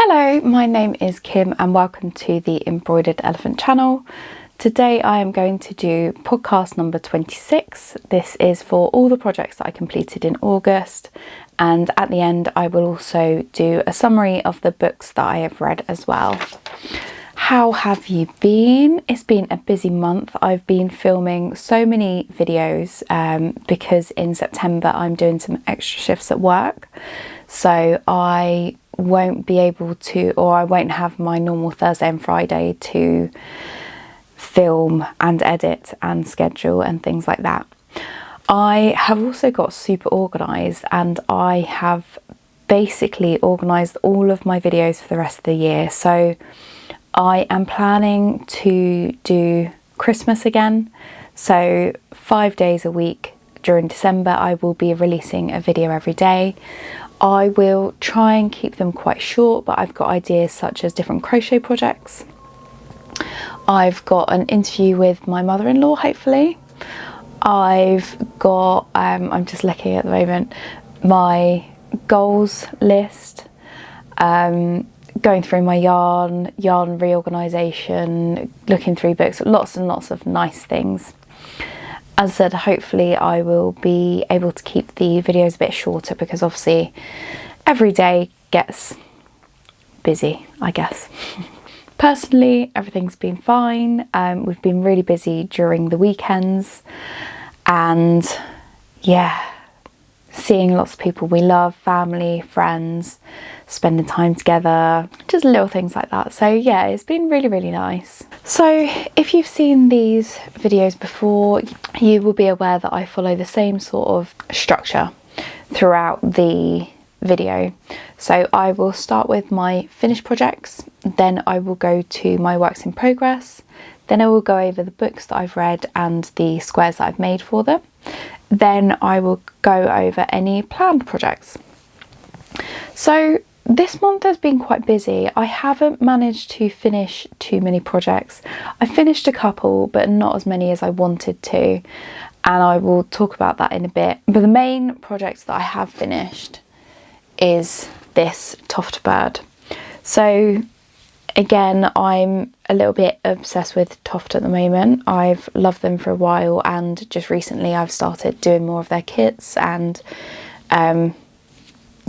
Hello, my name is Kim and welcome to the Embroidered Elephant channel. Today I am going to do podcast number 26. This is for all the projects that I completed in August, and at the end I will also do a summary of the books that I have read as well. How have you been? It's been a busy month. I've been filming so many videos because in September I'm doing some extra shifts at work, so I won't be able to, or I won't have my normal Thursday and Friday to film and edit and schedule and things like that. I have also got super organised, and I have basically organised all of my videos for the rest of the year. So I am planning to do Christmas again. So 5 days a week during December I will be releasing a video every day. I will try and keep them quite short, but I've got ideas such as different crochet projects. I've got an interview with my mother-in-law, hopefully. I've got, I'm just looking at the moment, my goals list, going through my yarn reorganisation, looking through books, lots and lots of nice things. As I said, hopefully I will be able to keep the videos a bit shorter because obviously every day gets busy, I guess. Personally, everything's been fine. We've been really busy during the weekends and yeah, seeing lots of people we love, family, friends, spending time together, just little things like that. So yeah, it's been really, really nice. So if you've seen these videos before, you will be aware that I follow the same sort of structure throughout the video. So I will start with my finished projects, then I will go to my works in progress, then I will go over the books that I've read and the squares that I've made for them. Then I will go over any planned projects. So this month has been quite busy. I haven't managed to finish too many projects. I finished a couple, but not as many as I wanted to, and I will talk about that in a bit. But the main project that I have finished is this Toft Bert. So again, I'm a little bit obsessed with Toft at the moment. I've loved them for a while, and just recently I've started doing more of their kits and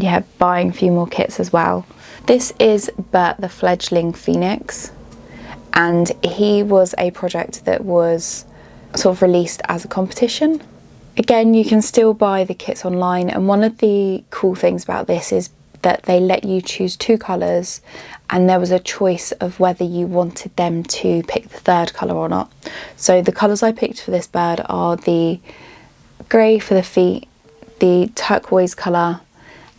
yeah, buying a few more kits as well. This is Bert the fledgling phoenix, and he was a project that was sort of released as a competition. Again, you can still buy the kits online, and one of the cool things about this is that they let you choose 2 colours, and there was a choice of whether you wanted them to pick the third colour or not. So the colours I picked for this bird are the grey for the feet, the turquoise colour,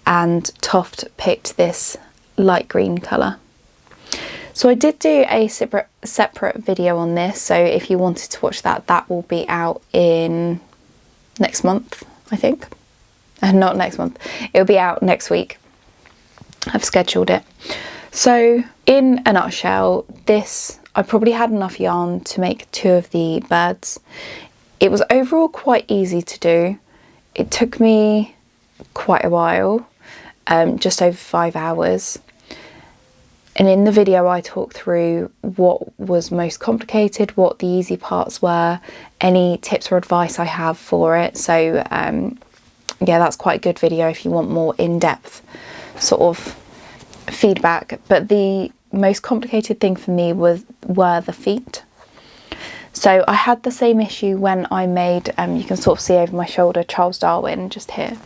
and Toft picked this light green colour. So I did do a separate video on this, so if you wanted to watch that, that will be out in next month, I think. Not next month, it'll be out next week. I've scheduled it. So in a nutshell, this, I probably had enough yarn to make 2 of the birds. It was overall quite easy to do. It took me quite a while, just over 5 hours. And in the video I talked through what was most complicated, what the easy parts were, any tips or advice I have for it. So yeah, that's quite a good video if you want more in-depth sort of feedback. But the most complicated thing for me were the feet. So I had the same issue when I made, you can sort of see over my shoulder, Charles Darwin just here.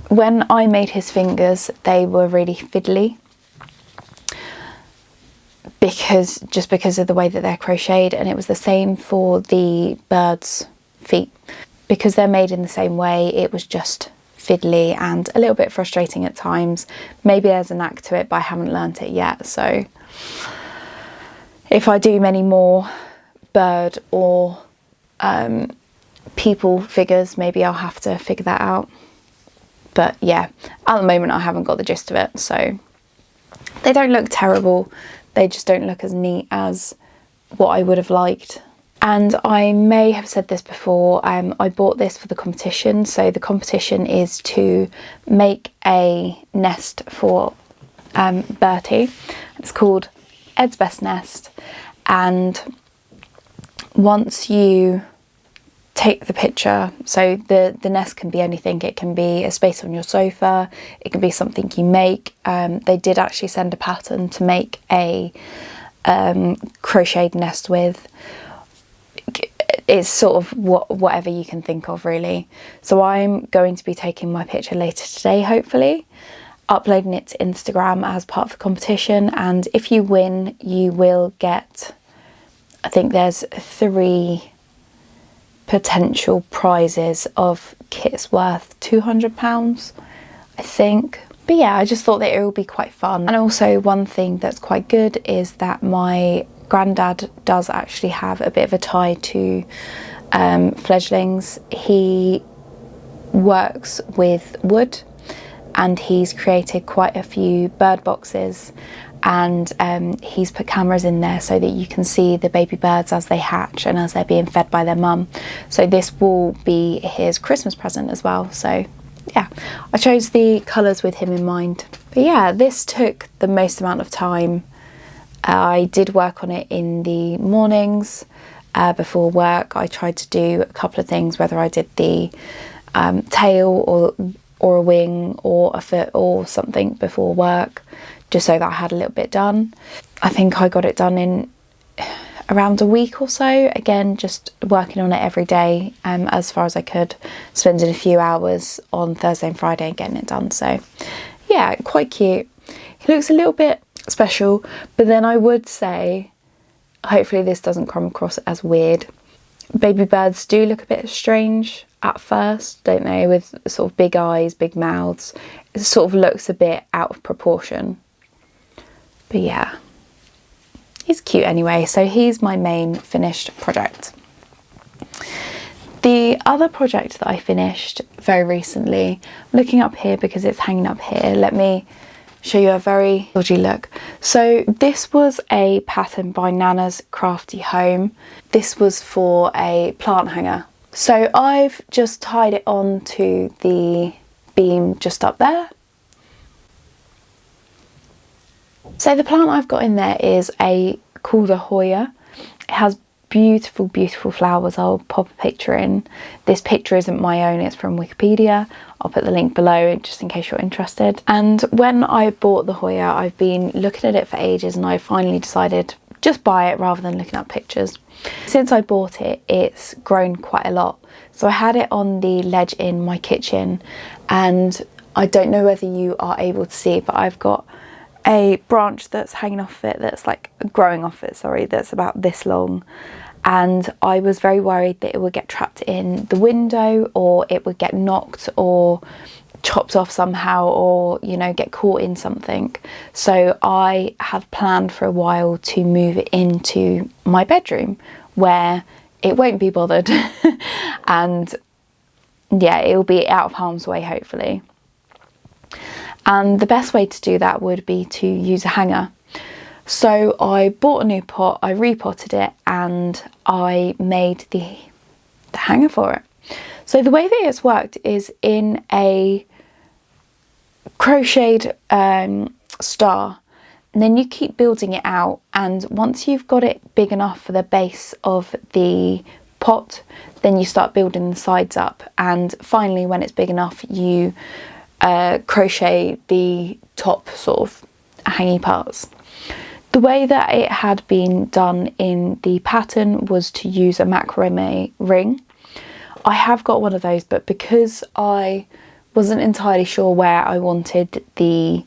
When I made his fingers, they were really fiddly because of the way that they're crocheted, and it was the same for the bird's feet. Because they're made in the same way, it was just fiddly and a little bit frustrating at times. Maybe there's a knack to it, but I haven't learnt it yet. So if I do many more bird or people figures, maybe I'll have to figure that out. But yeah, at the moment I haven't got the gist of it. So they don't look terrible, they just don't look as neat as what I would have liked. And I may have said this before, I bought this for the competition. So the competition is to make a nest for Bertie. It's called Ed's Best Nest, and once you take the picture, so the nest can be anything. It can be a space on your sofa, it can be something you make. They did actually send a pattern to make a crocheted nest with. It's sort of whatever you can think of, really. So I'm going to be taking my picture later today, hopefully, uploading it to Instagram as part of the competition, and if you win you will get, I think there's 3 potential prizes of kits worth £200, I think. But yeah, I just thought that it will be quite fun. And also one thing that's quite good is that my granddad does actually have a bit of a tie to fledglings. He works with wood and he's created quite a few bird boxes, and he's put cameras in there so that you can see the baby birds as they hatch and as they're being fed by their mum. So this will be his Christmas present as well. So yeah, I chose the colours with him in mind. But yeah, this took the most amount of time. I did work on it in the mornings before work. I tried to do a couple of things, whether I did the tail or a wing or a foot or something before work, just so that I had a little bit done. I think I got it done in around a week or so. Again, just working on it every day as far as I could, spending a few hours on Thursday and Friday and getting it done. So yeah, quite cute. He looks a little bit special, but then I would say, hopefully this doesn't come across as weird, baby birds do look a bit strange at first, don't they, with sort of big eyes, big mouths. It sort of looks a bit out of proportion. But yeah, he's cute anyway, so he's my main finished project. The other project that I finished very recently, I'm looking up here because it's hanging up here, let me show you a very dodgy look. So this was a pattern by Nana's Crafty Home. This was for a plant hanger. So I've just tied it on to the beam just up there. So the plant I've got in there is called a Hoya. It has beautiful, beautiful flowers. I'll pop a picture in. This picture isn't my own, it's from Wikipedia. I'll put the link below just in case you're interested. And when I bought the Hoya, I've been looking at it for ages and I finally decided just buy it rather than looking at pictures. Since I bought it, it's grown quite a lot. So I had it on the ledge in my kitchen, and I don't know whether you are able to see, but I've got a branch that's hanging off it, that's like growing off it, sorry, that's about this long. And I was very worried that it would get trapped in the window, or it would get knocked or chopped off somehow, or, you know, get caught in something. So I had planned for a while to move it into my bedroom where it won't be bothered and yeah, it'll be out of harm's way, hopefully. And the best way to do that would be to use a hanger. So I bought a new pot, I repotted it, and I made the hanger for it. So the way that it's worked is in a crocheted star, and then you keep building it out, and once you've got it big enough for the base of the pot, then you start building the sides up, and finally when it's big enough you crochet the top sort of hangy parts. The way that it had been done in the pattern was to use a macrame ring. I have got one of those, but because I wasn't entirely sure where I wanted the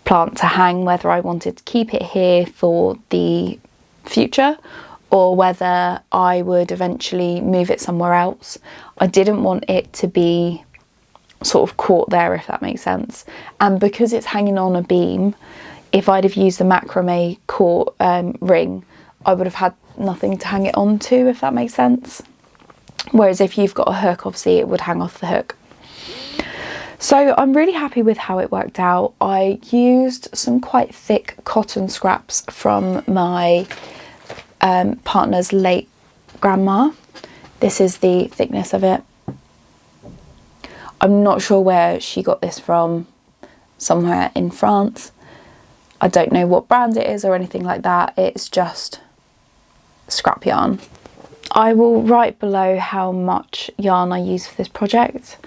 plant to hang, whether I wanted to keep it here for the future or whether I would eventually move it somewhere else, I didn't want it to be sort of caught there, if that makes sense. And because it's hanging on a beam, if I'd have used the macrame ring, I would have had nothing to hang it onto, if that makes sense. Whereas if you've got a hook, obviously it would hang off the hook. So I'm really happy with how it worked out. I used some quite thick cotton scraps from my partner's late grandma. This is the thickness of it. I'm not sure where she got this from, somewhere in France. I don't know what brand it is or anything like that. It's just scrap yarn. I will write below how much yarn I use for this project.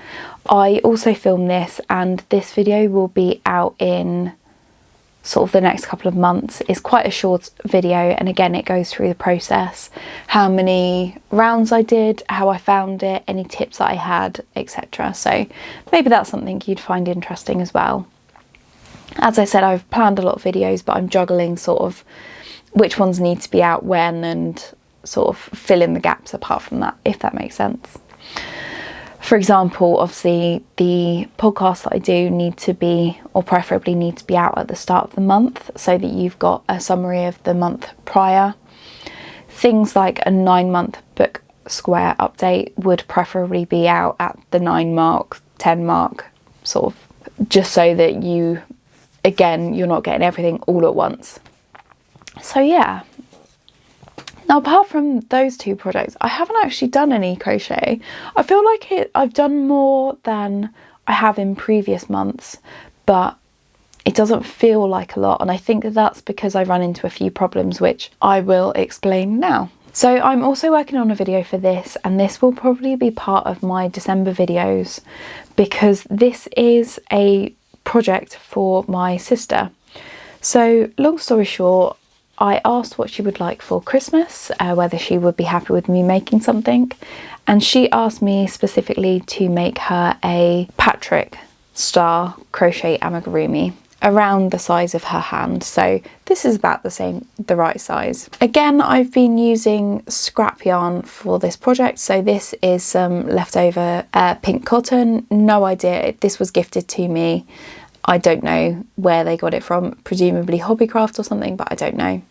I also filmed this, and this video will be out in sort of the next couple of months. It's quite a short video, and again it goes through the process, how many rounds I did, how I found it, any tips that I had, etc. So maybe that's something you'd find interesting as well. As I said, I've planned a lot of videos, but I'm juggling sort of which ones need to be out when and sort of fill in the gaps apart from that, if that makes sense. For example, obviously the podcasts that I do need to be, or preferably need to be, out at the start of the month so that you've got a summary of the month prior. Things like a 9-month book square update would preferably be out at the 9 mark, 10 mark, sort of, just so that you, again, you're not getting everything all at once. So yeah. Now, apart from those 2 projects, I haven't actually done any crochet. I feel like I've done more than I have in previous months, but it doesn't feel like a lot. And I think that that's because I run into a few problems, which I will explain now. So I'm also working on a video for this, and this will probably be part of my December videos, because this is a project for my sister. So long story short, I asked what she would like for Christmas, whether she would be happy with me making something, and she asked me specifically to make her a Patrick star crochet amigurumi around the size of her hand. So this is about the right size. Again, I've been using scrap yarn for this project, so this is some leftover pink cotton. No idea, this was gifted to me. I don't know where they got it from, presumably Hobbycraft or something, but I don't know.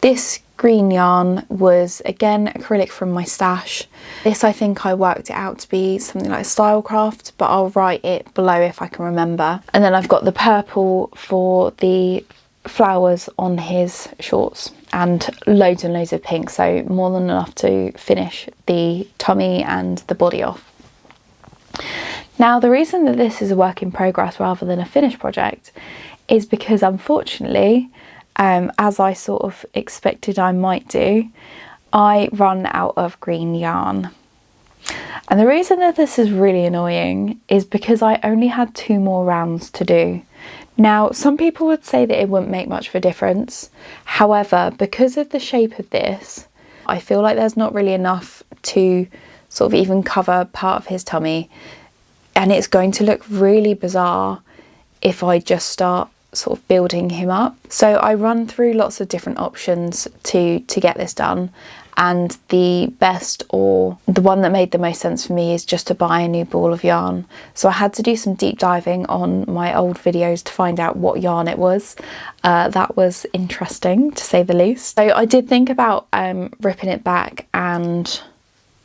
This green yarn was, again, acrylic from my stash. This, I think I worked it out to be something like Stylecraft, but I'll write it below if I can remember. And then I've got the purple for the flowers on his shorts, and loads of pink, so more than enough to finish the tummy and the body off. Now, the reason that this is a work in progress rather than a finished project is because, unfortunately, as I sort of expected I might do, I run out of green yarn. And the reason that this is really annoying is because I only had 2 more rounds to do. Now, some people would say that it wouldn't make much of a difference. However, because of the shape of this, I feel like there's not really enough to sort of even cover part of his tummy. And it's going to look really bizarre if I just start sort of building him up. So I run through lots of different options to get this done, and the best, or the one that made the most sense for me, is just to buy a new ball of yarn. So I had to do some deep diving on my old videos to find out what yarn it was. That was interesting, to say the least. So I did think about ripping it back and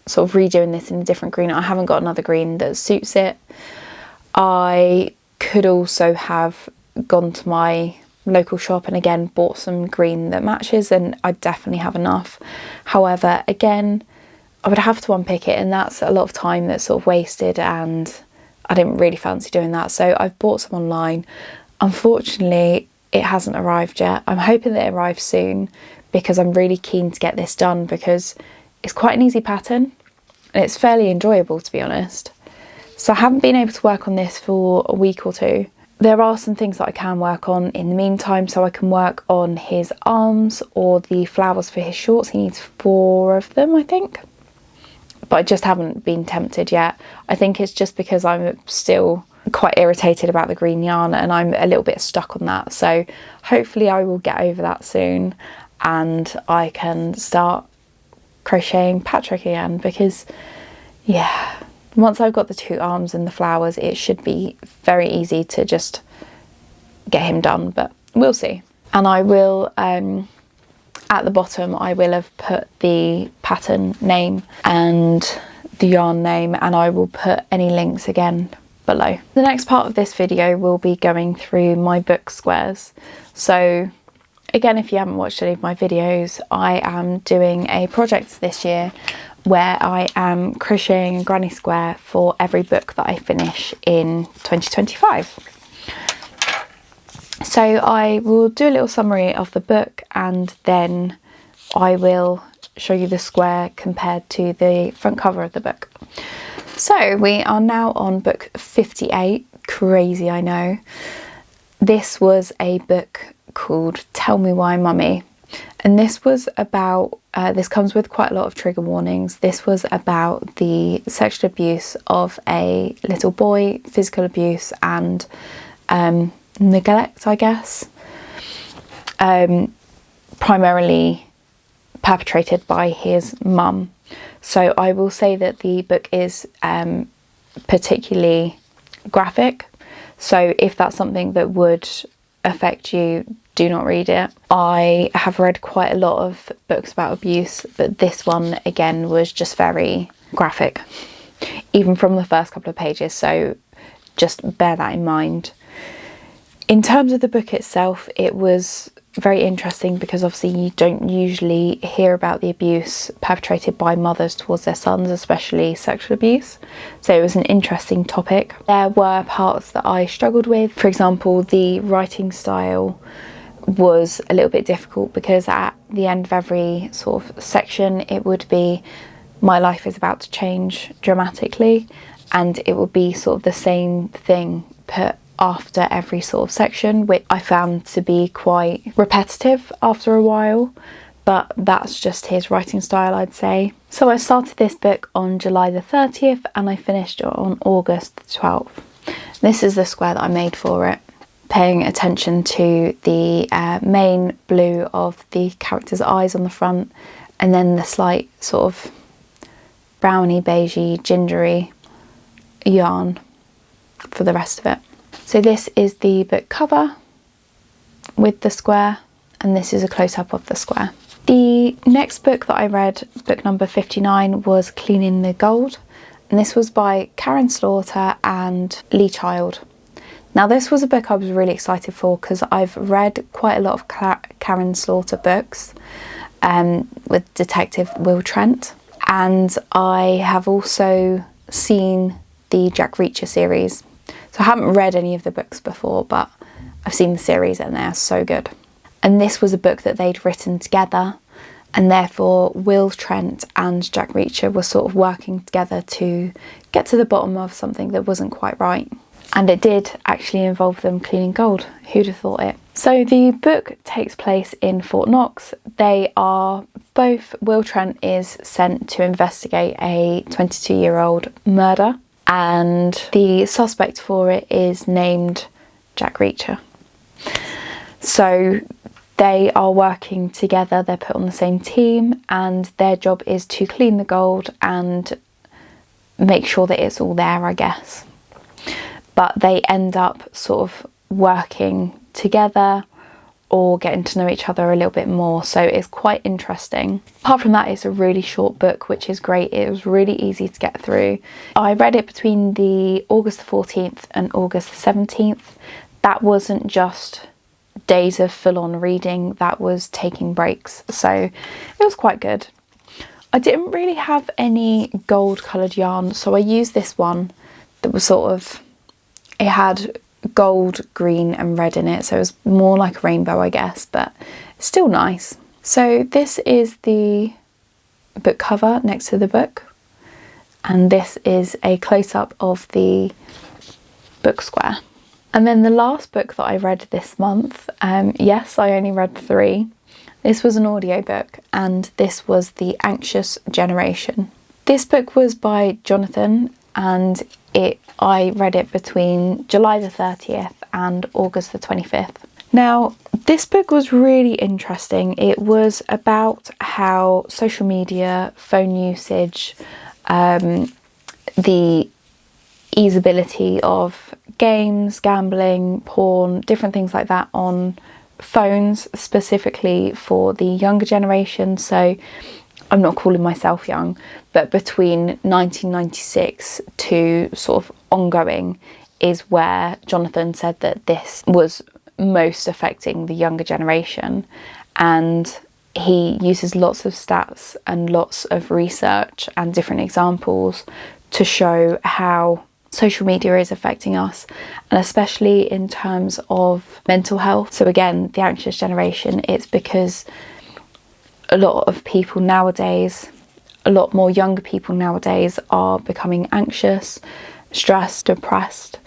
sort of redoing this in a different green. I haven't got another green that suits it. I could also have gone to my local shop and again bought some green that matches, and I definitely have enough. However, again, I would have to unpick it, and that's a lot of time that's sort of wasted, and I didn't really fancy doing that. So I've bought some online. Unfortunately, it hasn't arrived yet. I'm hoping that it arrives soon, because I'm really keen to get this done, because it's quite an easy pattern and it's fairly enjoyable, to be honest. So I haven't been able to work on this for a week or 2. There are some things that I can work on in the meantime, so I can work on his arms or the flowers for his shorts. He needs 4 of them, I think. But I just haven't been tempted yet. I think it's just because I'm still quite irritated about the green yarn and I'm a little bit stuck on that. So hopefully I will get over that soon and I can start crocheting Patrick again, because yeah, once I've got the 2 arms and the flowers, it should be very easy to just get him done, but we'll see. And I will, at the bottom, I will have put the pattern name and the yarn name, and I will put any links again below. The next part of this video will be going through my book squares. So again, if you haven't watched any of my videos, I am doing a project this year where I am crocheting a granny square for every book that I finish in 2025. So I will do a little summary of the book, and then I will show you the square compared to the front cover of the book. So we are now on book 58. Crazy, I know. This was a book called Tell Me Why Mummy, and this was about, this comes with quite a lot of trigger warnings. This was about the sexual abuse of a little boy, physical abuse and neglect, I guess, primarily perpetrated by his mum. So I will say that the book is particularly graphic, so if that's something that would affect you, do not read it. I have read quite a lot of books about abuse, but this one again was just very graphic, even from the first couple of pages, so just bear that in mind. In terms of the book itself, it was very interesting because obviously you don't usually hear about the abuse perpetrated by mothers towards their sons, especially sexual abuse. So it was an interesting topic. There were parts that I struggled with. For example, the writing style was a little bit difficult because at the end of every sort of section it would be, my life is about to change dramatically, and it would be sort of the same thing put after every sort of section, which I found to be quite repetitive after a while, but that's just his writing style, I'd say. So I started this book on July the 30th and I finished it on August the 12th. This is the square that I made for it, paying attention to the main blue of the character's eyes on the front, and then the slight sort of browny, beigey, gingery yarn for the rest of it. So this is the book cover with the square, and this is a close-up of the square. The next book that I read, book number 59, was Cleaning the Gold, and this was by Karin and Lee Child. Now this was a book I was really excited for because I've read quite a lot of Karin Slaughter books with Detective Will Trent, and I have also seen the Jack Reacher series. So I haven't read any of the books before, but I've seen the series and they're so good. And this was a book that they'd written together, and therefore Will Trent and Jack Reacher were sort of working together to get to the bottom of something that wasn't quite right. And it did actually involve them cleaning gold. Who'd have thought it? So the book takes place in Fort Knox. They are both, Will Trent is sent to investigate a 22-year-old murder, and the suspect for it is named Jack Reacher. So they are working together, they're put on the same team, and their job is to clean the gold and make sure that it's all there, I guess. But they end up sort of working together or getting to know each other a little bit more, so it's quite interesting. Apart from that, it's a really short book, which is great. It was really easy to get through. I read it between the August the 14th and August the 17th. That wasn't just days of full-on reading, that was taking breaks, so it was quite good. I didn't really have any gold coloured yarn, so I used this one that was sort of, it had gold, green and red in it, so it was more like a rainbow, I guess, but still nice. So this is the book cover next to the book, and this is a close-up of the book square. And then the last book that I read this month, yes, I only read 3. This was an audiobook, and this was The Anxious Generation. This book was by Jonathon, and I read it between July the 30th and August the 25th. Now, this book was really interesting. It was about how social media, phone usage, the easeability of games, gambling, porn, different things like that on phones, specifically for the younger generation. So I'm not calling myself young, but between 1996 to sort of ongoing is where Jonathon said that this was most affecting the younger generation. And he uses lots of stats and lots of research and different examples to show how social media is affecting us, and especially in terms of mental health. So again, the anxious generation, it's because a lot of people nowadays, a lot more younger people nowadays are becoming anxious, stressed, depressed,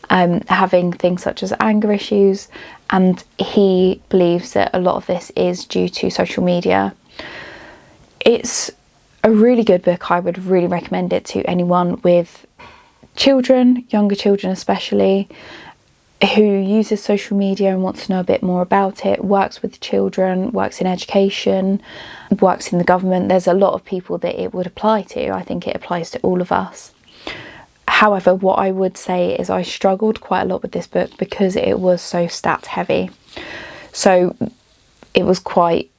having things such as anger issues, and he believes that a lot of this is due to social media. It's a really good book. I would really recommend it to anyone with children, younger children especially, who uses social media and wants to know a bit more about it, works with children, works in education, works in the government. There's a lot of people that it would apply to. I think it applies to all of us. However, what I would say is I struggled quite a lot with this book because it was so stat heavy. So it was quite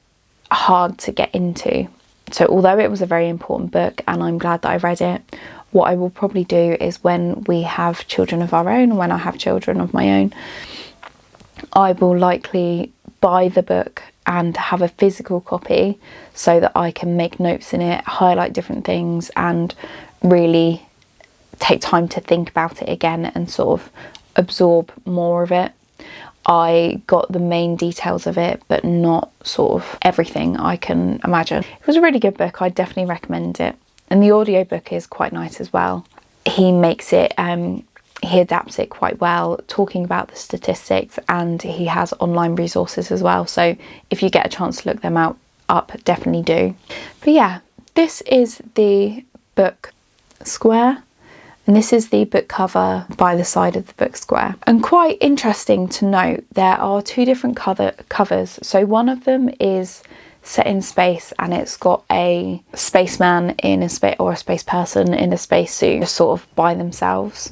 hard to get into. So although it was a very important book and I'm glad that I read it, what I will probably do is when we have children of our own, when I have children of my own, I will likely buy the book and have a physical copy so that I can make notes in it, highlight different things, and really take time to think about it again and sort of absorb more of it. I got the main details of it, but not sort of everything I can imagine. It was a really good book. I definitely recommend it. And the audiobook is quite nice as well. He makes it, he adapts it quite well, talking about the statistics, and he has online resources as well. So if you get a chance to look them up, definitely do. But yeah, this is the book square. And this is the book cover by the side of the book square. And quite interesting to note, there are two different covers. So one of them is set in space and it's got a spaceman in a space, or a space person in a spacesuit, just sort of by themselves.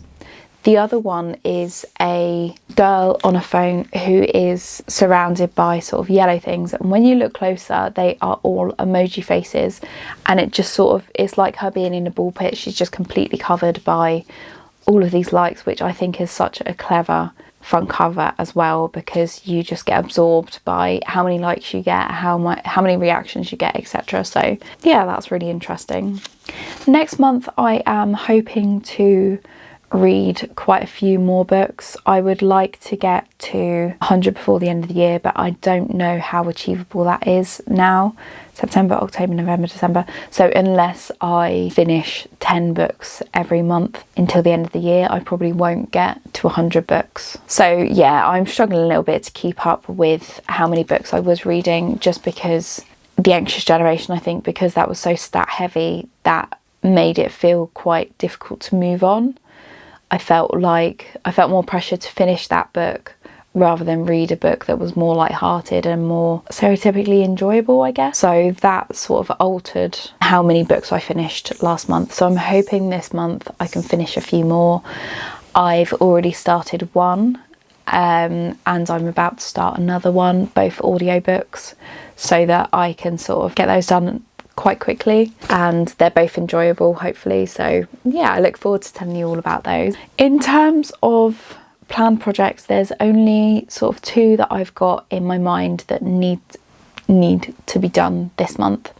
The other one is a girl on a phone who is surrounded by sort of yellow things, and when you look closer they are all emoji faces, and it just sort of, it's like her being in a ball pit. She's just completely covered by all of these likes, which I think is such a clever front cover as well, because you just get absorbed by how many likes you get, how many reactions you get, etc. So yeah, that's really interesting. Next month I am hoping to read quite a few more books. I would like to get to 100 before the end of the year, but I don't know how achievable that is now. September, October, November, December. So unless I finish 10 books every month until the end of the year, I probably won't get to 100 books. So yeah, I'm struggling a little bit to keep up with how many books I was reading, just because the anxious generation, I think because that was so stat heavy, that made it feel quite difficult to move on. I felt more pressure to finish that book rather than read a book that was more light-hearted and more stereotypically enjoyable, I guess. So that sort of altered how many books I finished last month. So I'm hoping this month I can finish a few more. I've already started one, and I'm about to start another one, both audiobooks, so that I can sort of get those done quite quickly, and they're both enjoyable, hopefully. So yeah, I look forward to telling you all about those. In terms of planned projects, there's only sort of two that I've got in my mind that need to be done this month.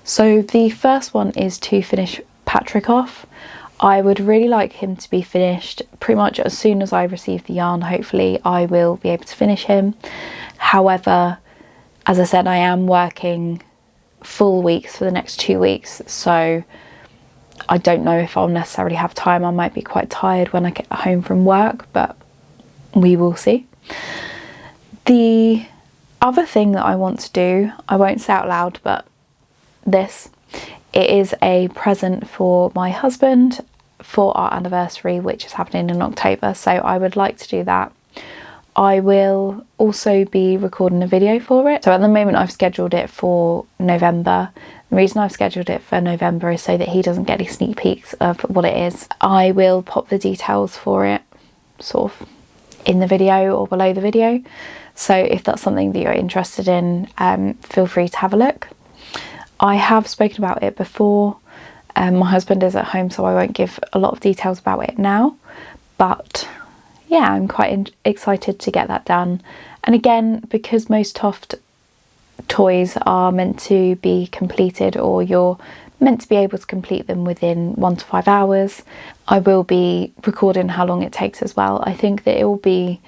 So the first one is to finish Patrick off. I would really like him to be finished pretty much as soon as I receive the yarn. Hopefully I will be able to finish him. However, as I said, I am working full weeks for the next 2 weeks, so I don't know if I'll necessarily have time. I might be quite tired when I get home from work, but we will see. The other thing that I want to do, I won't say out loud, but it is a present for my husband for our anniversary, which is happening in October, so I would like to do that. I will also be recording a video for it. So at the moment I've scheduled it for November. The reason I've scheduled it for November is so that he doesn't get any sneak peeks of what it is. I will pop the details for it sort of in the video or below the video. So if that's something that you're interested in, feel free to have a look. I have spoken about it before. My husband is at home, so I won't give a lot of details about it now. But yeah, I'm quite excited to get that done. And again, because most Toft toys are meant to be completed, or you're meant to be able to complete them within 1 to 5 hours. I will be recording how long it takes as well. I think that it will be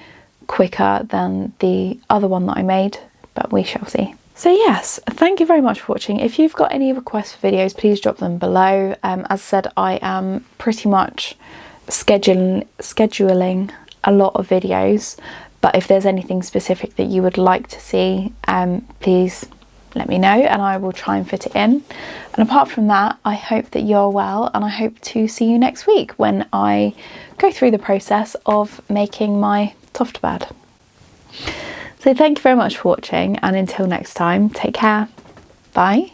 quicker than the other one that I made, but we shall see. So yes, thank you very much for watching. If you've got any requests for videos, please drop them below. As I said, I am pretty much scheduling a lot of videos, but if there's anything specific that you would like to see, please let me know and I will try and fit it in. And apart from that, I hope that you're well, and I hope to see you next week when I go through the process of making my Toft Bert. So thank you very much for watching, and until next time, take care. Bye.